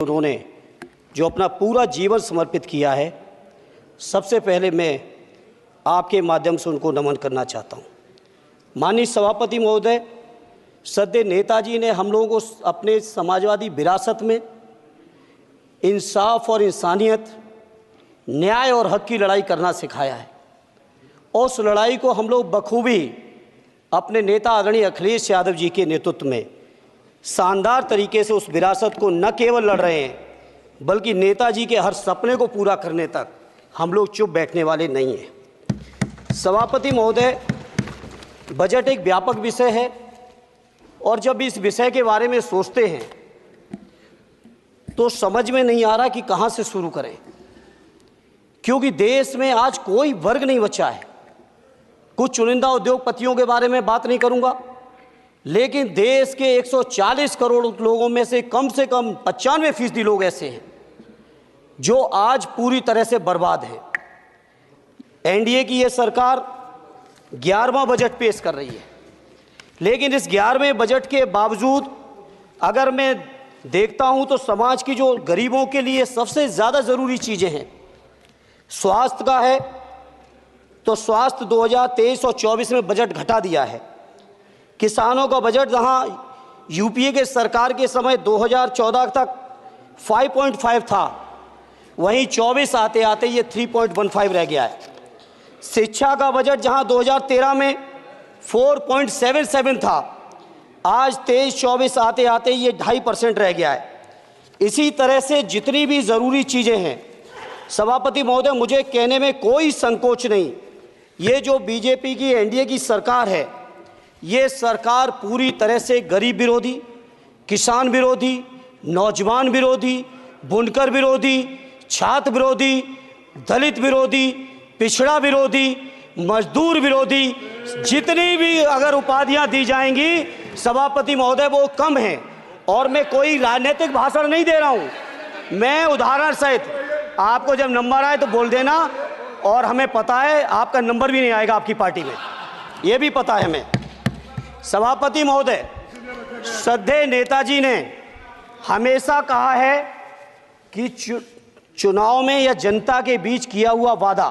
उन्होंने जो अपना पूरा जीवन समर्पित किया है, सबसे पहले मैं आपके माध्यम से उनको नमन करना चाहता हूँ। माननीय सभापति महोदय, सद्य नेताजी ने हम लोगों को अपने समाजवादी विरासत में इंसाफ और इंसानियत, न्याय और हक की लड़ाई करना सिखाया है और उस लड़ाई को हम लोग बखूबी अपने नेता आदरणीय अखिलेश यादव जी के नेतृत्व में शानदार तरीके से उस विरासत को न केवल लड़ रहे हैं, बल्कि नेताजी के हर सपने को पूरा करने तक हम लोग चुप बैठने वाले नहीं हैं। सभापति महोदय, बजट एक व्यापक विषय है और जब इस विषय के बारे में सोचते हैं तो समझ में नहीं आ रहा कि कहाँ से शुरू करें, क्योंकि देश में आज कोई वर्ग नहीं बचा है। कुछ चुनिंदा उद्योगपतियों के बारे में बात नहीं करूंगा, लेकिन देश के 140 करोड़ लोगों में से कम 95% लोग ऐसे हैं जो आज पूरी तरह से बर्बाद है। एनडीए की ये सरकार 11वां बजट पेश कर रही है, लेकिन इस 11वें बजट के बावजूद अगर मैं देखता हूं तो समाज की जो गरीबों के लिए सबसे ज़्यादा ज़रूरी चीज़ें हैं, स्वास्थ्य का है तो स्वास्थ्य 2023 और 24 में बजट घटा दिया है। किसानों का बजट जहां यूपीए के सरकार के समय 2014 तक 5.5 था, वहीं 24 आते आते ये 3.15 रह गया है। शिक्षा का बजट जहां 2013 में 4.77 था, आज 23-24 आते आते ये 2.5% रह गया है। इसी तरह से जितनी भी ज़रूरी चीज़ें हैं, सभापति महोदय, मुझे कहने में कोई संकोच नहीं, ये जो बीजेपी की एनडीए की सरकार है, ये सरकार पूरी तरह से गरीब विरोधी, किसान विरोधी, नौजवान विरोधी, बुनकर विरोधी, छात्र विरोधी, दलित विरोधी, पिछड़ा विरोधी, मजदूर विरोधी, जितनी भी अगर उपाधियां दी जाएंगी सभापति महोदय वो कम हैं। और मैं कोई राजनीतिक भाषण नहीं दे रहा हूं, मैं उदाहरण सहित आपको जब नंबर आए तो बोल देना, और हमें पता है आपका नंबर भी नहीं आएगा आपकी पार्टी में, ये भी पता है हमें। सभापति महोदय, श्रद्धेय नेताजी ने हमेशा कहा है कि चुनाव में या जनता के बीच किया हुआ वादा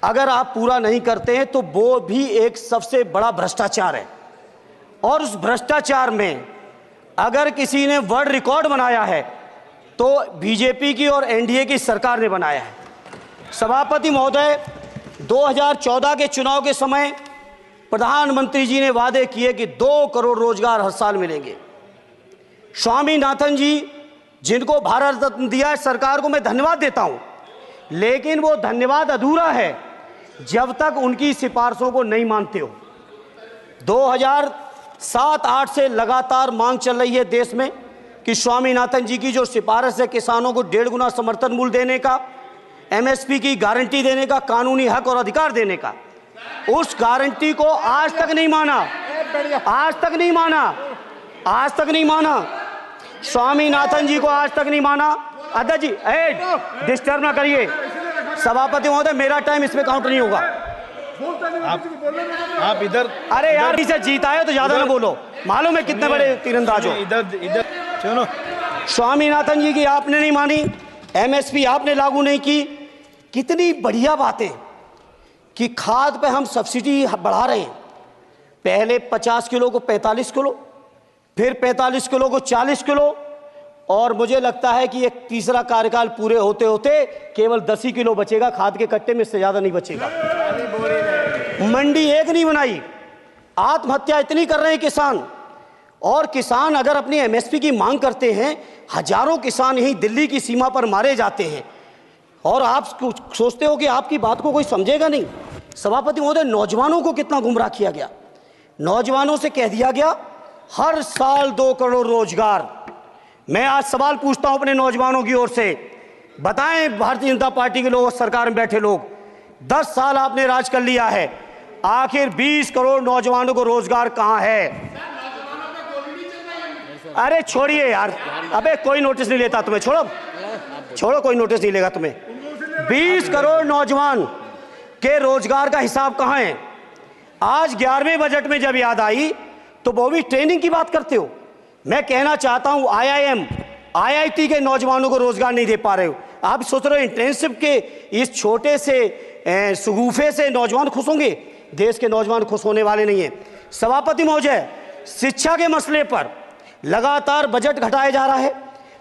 अगर आप पूरा नहीं करते हैं तो वो भी एक सबसे बड़ा भ्रष्टाचार है, और उस भ्रष्टाचार में अगर किसी ने वर्ल्ड रिकॉर्ड बनाया है तो बीजेपी की और एनडीए की सरकार ने बनाया है। सभापति महोदय, 2014 के चुनाव के समय प्रधानमंत्री जी ने वादे किए कि 2 करोड़ रोजगार हर साल मिलेंगे। स्वामीनाथन जी, जिनको भारत रत्न दिया है, सरकार को मैं धन्यवाद देता हूं, लेकिन वो धन्यवाद अधूरा है जब तक उनकी सिफारिशों को नहीं मानते हो। 2007-8 से लगातार मांग चल रही है देश में कि स्वामीनाथन जी की जो सिफारिश है, किसानों को 1.5 गुना समर्थन मूल्य देने का, एमएसपी की गारंटी देने का, कानूनी हक और अधिकार देने का, उस गारंटी को आज तक नहीं माना, आज तक नहीं माना, आज तक नहीं माना। स्वामीनाथन जी को आज तक नहीं माना। अध्यक्ष जी, डिस्टर्ब ना करिए। सभापति महोदय, मेरा टाइम इसमें काउंट नहीं होगा। आप इधर, अरे यार, इसे जीता है तो ज्यादा ना बोलो, मालूम है कितने बड़े तीरंदाज हो। इधर सुनो, स्वामीनाथन जी की आपने नहीं मानी, एमएसपी आपने लागू नहीं की। कितनी बढ़िया बातें कि खाद पे हम सब्सिडी बढ़ा रहे हैं, पहले 50 किलो को 45 किलो, फिर 45 किलो को 40 किलो, और मुझे लगता है कि एक तीसरा कार्यकाल पूरे होते होते केवल 10 ही किलो बचेगा खाद के कट्टे में, इससे ज़्यादा नहीं बचेगा। मंडी एक नहीं बनाई, आत्महत्या इतनी कर रहे हैं किसान, और किसान अगर अपनी एमएसपी की मांग करते हैं, हजारों किसान यहीं दिल्ली की सीमा पर मारे जाते हैं, और आप सोचते हो कि आपकी बात को कोई समझेगा नहीं। सभापति महोदय, नौजवानों को कितना गुमराह किया गया। नौजवानों से कह दिया गया हर साल 2 करोड़ रोजगार। मैं आज सवाल पूछता हूं अपने नौजवानों की ओर से, बताएं भारतीय जनता पार्टी के लोग, सरकार में बैठे लोग, 10 साल आपने राज कर लिया है, आखिर 20 करोड़ नौजवानों को रोजगार कहां है? अरे छोड़िए यार, अबे कोई नोटिस नहीं लेता तुम्हें, छोड़ो छोड़ो, कोई नोटिस नहीं लेगा तुम्हें। 20 करोड़ नौजवान के रोजगार का हिसाब कहां है? आज 11वें बजट में जब याद आई तो वो भी ट्रेनिंग की बात करते हो। मैं कहना चाहता हूं आईआईएम IIT के नौजवानों को रोजगार नहीं दे पा रहे हो। आप सोच रहे हो इंटर्नशिप के इस छोटे से शगुफे से नौजवान खुश होंगे? देश के नौजवान खुश होने वाले नहीं है। सभापति महोदय, शिक्षा के मसले पर लगातार बजट घटाया जा रहा है,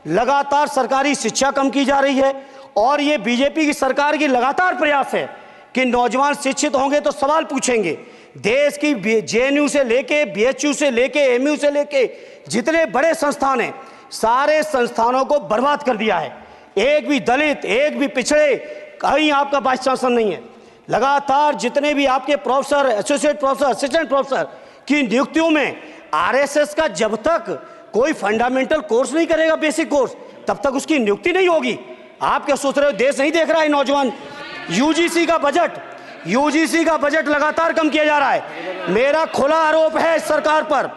लगातार सरकारी शिक्षा कम की जा रही है, और ये बीजेपी की सरकार की लगातार प्रयास है कि नौजवान शिक्षित होंगे तो सवाल पूछेंगे। देश की JNU से लेके BHU से लेके MU से लेके जितने बड़े संस्थान हैं, सारे संस्थानों को बर्बाद कर दिया है। एक भी दलित, एक भी पिछड़े, कहीं आपका वाइस चांसलर नहीं है। लगातार जितने भी आपके professor, associate professor, assistant professor की नियुक्तियों में RSS का जब तक कोई फंडामेंटल कोर्स नहीं करेगा, बेसिक कोर्स, तब तक उसकी नियुक्ति नहीं होगी। आप क्या सोच रहे हो देश नहीं देख रहा है नौजवान? UGC का बजट लगातार कम किया जा रहा है। मेरा खुला आरोप है इस सरकार पर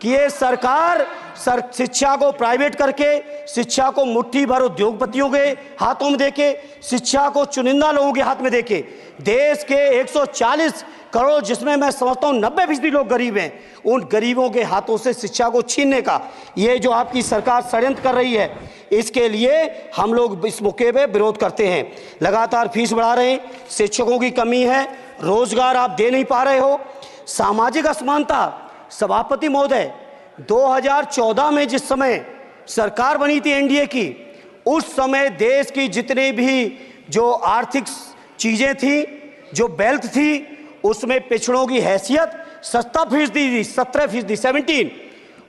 कि ये सरकार शिक्षा को प्राइवेट करके, शिक्षा को मुट्ठी भर उद्योगपतियों के हाथों में देके, शिक्षा को चुनिंदा लोगों के हाथ में देके, देश के 140 करोड़, जिसमें मैं समझता हूँ 90% लोग गरीब हैं, उन गरीबों के हाथों से शिक्षा को छीनने का ये जो आपकी सरकार षड्यंत्र कर रही है, इसके लिए हम लोग इस मौके पे विरोध करते हैं। लगातार फीस बढ़ा रहे हैं, शिक्षकों की कमी है, रोजगार आप दे नहीं पा रहे हो, सामाजिक असमानता। सभापति महोदय, 2014 में जिस समय सरकार बनी थी NDA की, उस समय देश की जितनी भी जो आर्थिक चीज़ें थी, जो वेल्थ थी, उसमें पिछड़ों की हैसियत 17% थी, 17%,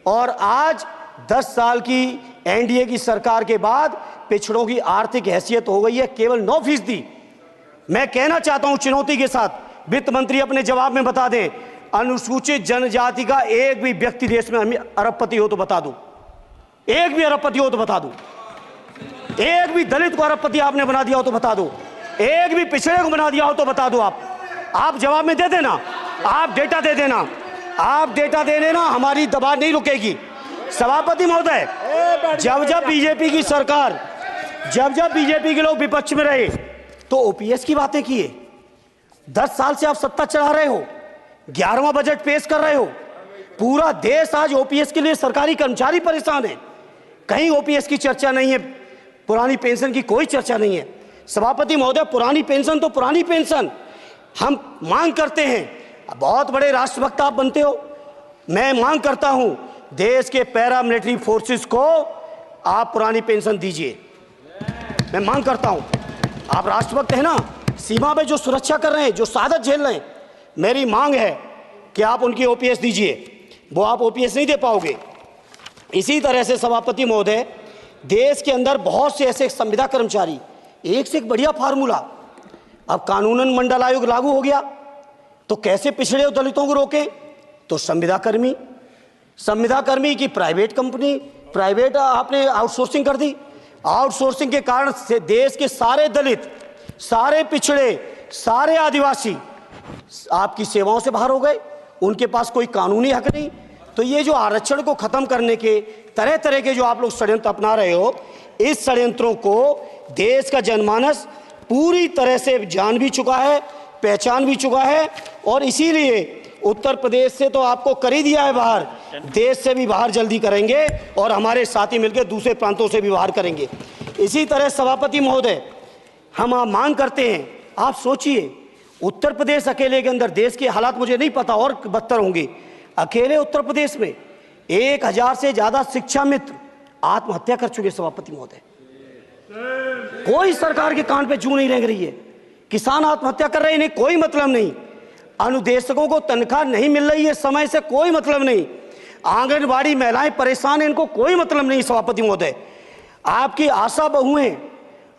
और आज 10 साल की NDA की सरकार के बाद पिछड़ों की आर्थिक हैसियत हो गई है केवल 9%। मैं कहना चाहता हूं चुनौती के साथ, वित्त मंत्री अपने जवाब में बता दें, अनुसूचित जनजाति का एक भी व्यक्ति देश में अरबपति हो तो बता दो, एक भी अरबपति हो तो बता दो, एक भी दलित को अरबपति आपने बना दिया हो तो बता दो, एक भी पिछड़े को बना दिया हो तो बता दो। आप जवाब में दे देना, आप डेटा दे देना, आप डेटा दे देना, हमारी दबाव नहीं रुकेगी। सभापति महोदय, जब बीजेपी की सरकार, जब बीजेपी के लोग विपक्ष में रहे तो OPS की बातें किए। 10 साल से आप सत्ता चला रहे हो, 11वां बजट पेश कर रहे हो, पूरा देश आज OPS के लिए, सरकारी कर्मचारी परेशान है, कहीं OPS की चर्चा नहीं है, पुरानी पेंशन की कोई चर्चा नहीं है। सभापति महोदय, पुरानी पेंशन तो पुरानी पेंशन, हम मांग करते हैं, बहुत बड़े राष्ट्रभक्त आप बनते हो, मैं मांग करता हूं देश के पैरामिलिट्री फोर्सेस को आप पुरानी पेंशन दीजिए। मैं मांग करता हूं, आप राष्ट्रभक्त हैं ना, सीमा पे जो सुरक्षा कर रहे हैं, जो शहादत झेल रहे हैं, मेरी मांग है कि आप उनकी OPS दीजिए। वो आप OPS नहीं दे पाओगे। इसी तरह से सभापति महोदय, देश के अंदर बहुत से ऐसे संविदा कर्मचारी, एक से एक बढ़िया फार्मूला, अब कानूनन मंडल आयोग लागू हो गया तो कैसे पिछड़े और दलितों को रोकें? तो संविदा कर्मी की प्राइवेट कंपनी, प्राइवेट आपने आउटसोर्सिंग कर दी। आउटसोर्सिंग के कारण से देश के सारे दलित, सारे पिछड़े, सारे आदिवासी आपकी सेवाओं से बाहर हो गए, उनके पास कोई कानूनी हक नहीं। तो ये जो आरक्षण को खत्म करने के तरह तरह के जो आप लोग षड्यंत्र अपना रहे हो, इस षड्यंत्रों को देश का जनमानस पूरी तरह से जान भी चुका है, पहचान भी चुका है, और इसीलिए उत्तर प्रदेश से तो आपको कर ही दिया है बाहर, देश से भी बाहर जल्दी करेंगे, और हमारे साथी मिलकर दूसरे प्रांतों से भी बाहर करेंगे। इसी तरह सभापति महोदय, हम मांग करते हैं, आप सोचिए उत्तर प्रदेश अकेले के अंदर, देश के हालात मुझे नहीं पता और बदतर होंगे, अकेले उत्तर प्रदेश में 1000 से ज़्यादा शिक्षा मित्र आत्महत्या कर चुके। सभापति महोदय, कोई सरकार के कान पे जूं नहीं लग रही है, किसान आत्महत्या कर रहे हैं, इन्हें कोई मतलब नहीं, अनुदेशकों को तनख्वाह नहीं मिल रही है समय से, कोई मतलब नहीं, आंगनबाड़ी महिलाएं परेशान हैं, इनको कोई मतलब नहीं। सभापति महोदय, आपकी आशा बहुएं,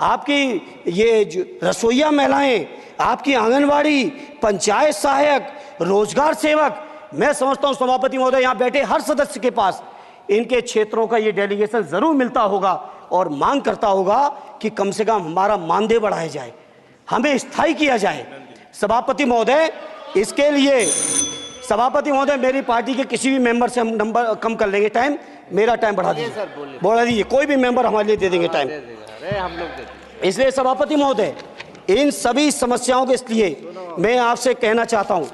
आपकी ये रसोईया महिलाएं, आपकी आंगनबाड़ी, पंचायत सहायक, रोजगार सेवक, मैं समझता हूं सभापति महोदय, यहाँ बैठे हर सदस्य के पास इनके क्षेत्रों का ये डेलीगेशन जरूर मिलता होगा और मांग करता होगा कि कम से कम हमारा मानदेय बढ़ाया जाए, हमें स्थायी किया जाए। सभापति महोदय, इसके लिए सभापति महोदय, मेरी पार्टी के किसी भी मेंबर से हम नंबर कम कर लेंगे, टाइम, मेरा टाइम बढ़ा दीजिए, बढ़ा दीजिए, कोई भी मेंबर हमारे लिए दे देंगे टाइम, हम लोग। इसलिए सभापति महोदय, इन सभी समस्याओं के लिए मैं आपसे कहना चाहता हूं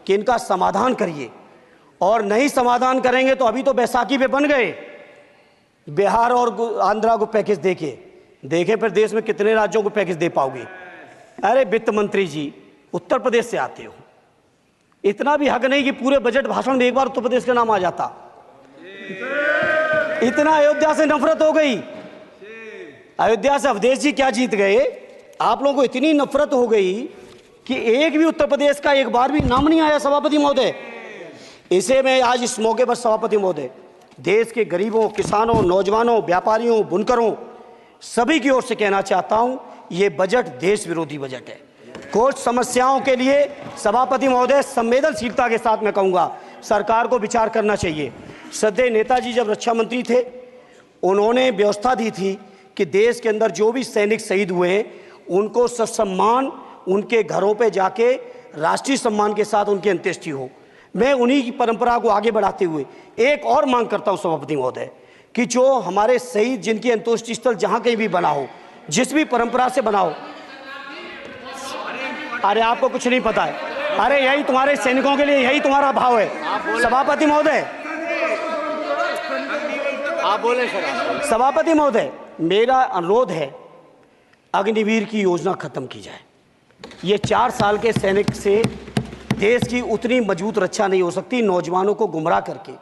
कि इनका समाधान करिए, और नहीं समाधान करेंगे तो अभी तो बैसाखी पे बन गए, बिहार और आंध्रा को पैकेज देखें फिर देश में कितने राज्यों को पैकेज दे पाओगे। अरे वित्त मंत्री जी, उत्तर प्रदेश से आते हो, इतना भी हक नहीं कि पूरे बजट भाषण में एक बार उत्तर प्रदेश का नाम आ जाता। इतना अयोध्या से नफरत हो गई, अयोध्या से अवधेश जी क्या जीत गए, आप लोगों को इतनी नफरत हो गई कि एक भी उत्तर प्रदेश का एक बार भी नाम नहीं आया। सभापति महोदय, इसे मैं आज इस मौके पर सभापति महोदय देश के गरीबों, किसानों, नौजवानों, व्यापारियों, बुनकरों सभी की ओर से कहना चाहता हूं, ये बजट देश विरोधी बजट है। कुछ समस्याओं के लिए सभापति महोदय संवेदनशीलता के साथ मैं कहूँगा सरकार को विचार करना चाहिए। श्रद्धेय नेताजी जब रक्षा मंत्री थे, उन्होंने व्यवस्था दी थी कि देश के अंदर जो भी सैनिक शहीद हुए हैं उनको ससम्मान उनके घरों पे जाके राष्ट्रीय सम्मान के साथ उनकी अंत्येष्टि हो। मैं उन्हीं की परंपरा को आगे बढ़ाते हुए एक और मांग करता हूं सभापति महोदय कि जो हमारे शहीद जिनकी अंत्येष्टि स्थल जहां कहीं भी बना हो, जिस भी परंपरा से बना हो, अरे आपको कुछ नहीं पता है, अरे यही तुम्हारे सैनिकों के लिए यही तुम्हारा भाव है। सभापति महोदय, आप बोले सर। सभापति महोदय, मेरा अनुरोध है अग्निवीर की योजना खत्म की जाए। ये 4 साल के सैनिक से देश की उतनी मजबूत रक्षा नहीं हो सकती। नौजवानों को गुमराह करके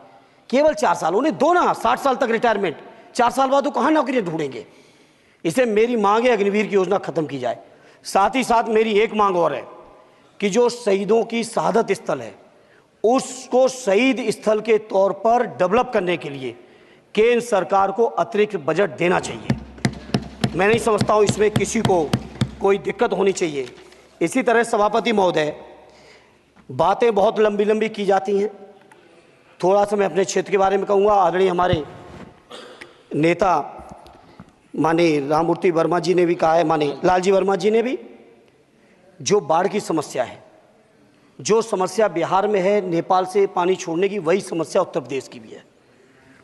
केवल 4 साल, उन्हें दो ना 60 साल तक रिटायरमेंट, 4 साल बाद वो कहाँ नौकरी ढूंढेंगे। इसे मेरी मांग है अग्निवीर की योजना खत्म की जाए। साथ ही साथ मेरी एक मांग और है कि जो शहीदों की शहादत स्थल है उसको शहीद स्थल के तौर पर डेवलप करने के लिए केंद्र सरकार को अतिरिक्त बजट देना चाहिए। मैं नहीं समझता हूँ इसमें किसी को कोई दिक्कत होनी चाहिए। इसी तरह सभापति महोदय, बातें बहुत लंबी लंबी की जाती हैं, थोड़ा सा मैं अपने क्षेत्र के बारे में कहूँगा। आदरणीय हमारे नेता माननीय राममूर्ति वर्मा जी ने भी कहा है, माननीय लालजी वर्मा जी ने भी, जो बाढ़ की समस्या है, जो समस्या बिहार में है नेपाल से पानी छोड़ने की, वही समस्या उत्तर प्रदेश की भी है।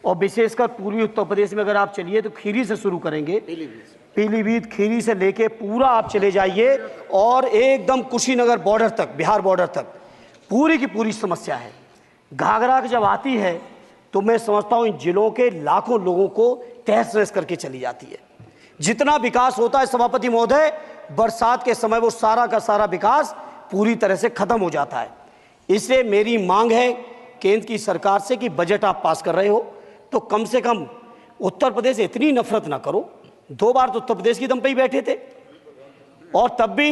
और विशेषकर पूर्वी उत्तर प्रदेश में अगर आप चलिए तो खीरी से शुरू करेंगे, पीलीभीत खीरी से लेके पूरा आप चले जाइए और एकदम कुशीनगर बॉर्डर तक, बिहार बॉर्डर तक पूरी की पूरी समस्या है। घाघरा जब आती है तो मैं समझता हूँ इन जिलों के लाखों लोगों को तहस नहस करके चली जाती है। जितना विकास होता है सभापति महोदय, बरसात के समय वो सारा का सारा विकास पूरी तरह से खत्म हो जाता है। इसलिए मेरी मांग है केंद्र की सरकार से कि बजट आप पास कर रहे हो तो कम से कम उत्तर प्रदेश से इतनी नफरत ना करो। 2 बार तो उत्तर प्रदेश की दम पे ही बैठे थे और तब भी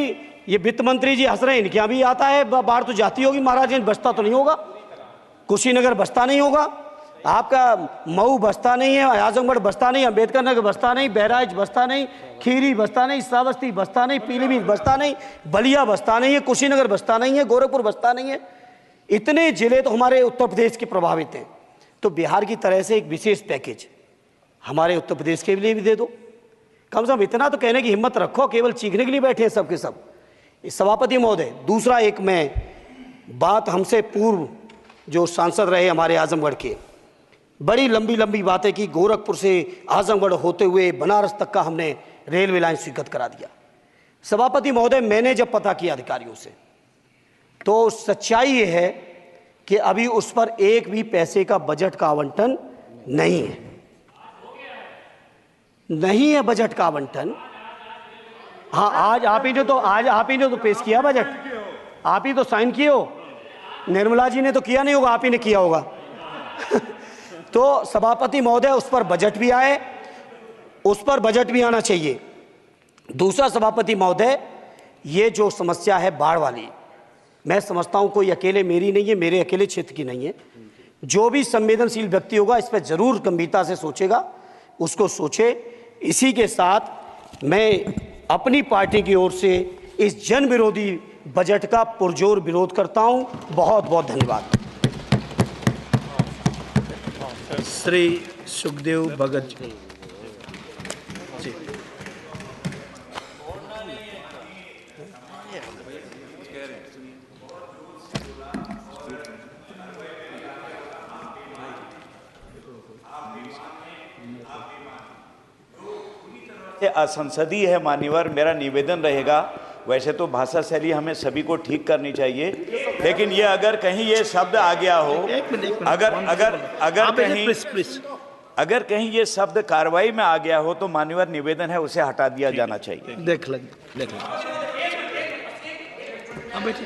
ये वित्त मंत्री जी हंस रहे हैं, इनके यहाँ भी आता है बाढ़ तो जाती होगी, महाराज बसता तो नहीं होगा, कुशीनगर बसता नहीं होगा, आपका मऊ बसता नहीं है, आजमगढ़ बसता नहीं, अम्बेडकर नगर बसता नहीं, बहराइच बसता नहीं, खीरी बसता नहीं, श्रावस्ती बसता नहीं, पीलीभीत बसता नहीं, बलिया बसता नहीं है, कुशीनगर बसता नहीं है, गोरखपुर बसता नहीं है। इतने जिले तो हमारे उत्तर प्रदेश के प्रभावित हैं। तो बिहार की तरह से एक विशेष पैकेज हमारे उत्तर प्रदेश के लिए भी दे दो। कम से कम इतना तो कहने की हिम्मत रखो, केवल चीखने के लिए बैठे हैं सब के सब। सभापति महोदय, दूसरा एक मैं बात, हमसे पूर्व जो सांसद रहे हमारे आजमगढ़ के, बड़ी लंबी लंबी बातें की, गोरखपुर से आजमगढ़ होते हुए बनारस तक का हमने रेलवे लाइन स्वीकृत करा दिया। सभापति महोदय, मैंने जब पता किया अधिकारियों से तो सच्चाई ये है कि अभी उस पर एक भी पैसे का बजट का आवंटन नहीं है, नहीं है बजट का आवंटन। हाँ, आज आप ही ने तो पेश किया बजट, आप ही तो साइन किए हो, निर्मला जी ने तो किया नहीं होगा, आप ही ने किया होगा। तो सभापति महोदय, उस पर बजट भी आए, उस पर बजट भी आना चाहिए। दूसरा सभापति महोदय, ये जो समस्या है बाढ़ वाली, मैं समझता हूं कोई अकेले मेरी नहीं है, मेरे अकेले क्षेत्र की नहीं है। जो भी संवेदनशील व्यक्ति होगा इस पर जरूर गंभीरता से सोचेगा, उसको सोचे। इसी के साथ मैं अपनी पार्टी की ओर से इस जन विरोधी बजट का पुरजोर विरोध करता हूं। बहुत बहुत धन्यवाद। श्री सुखदेव भगत जी। असंसदीय है मान्यवर, मेरा निवेदन रहेगा, वैसे तो भाषा शैली हमें सभी को ठीक करनी चाहिए, लेकिन ये अगर कहीं ये शब्द आ गया हो, अगर कहीं अगर कहीं ये शब्द कार्रवाई में आ गया हो तो मान्यवर निवेदन है उसे हटा दिया जाना चाहिए। देख लेंगे। हाँ, बैठिए।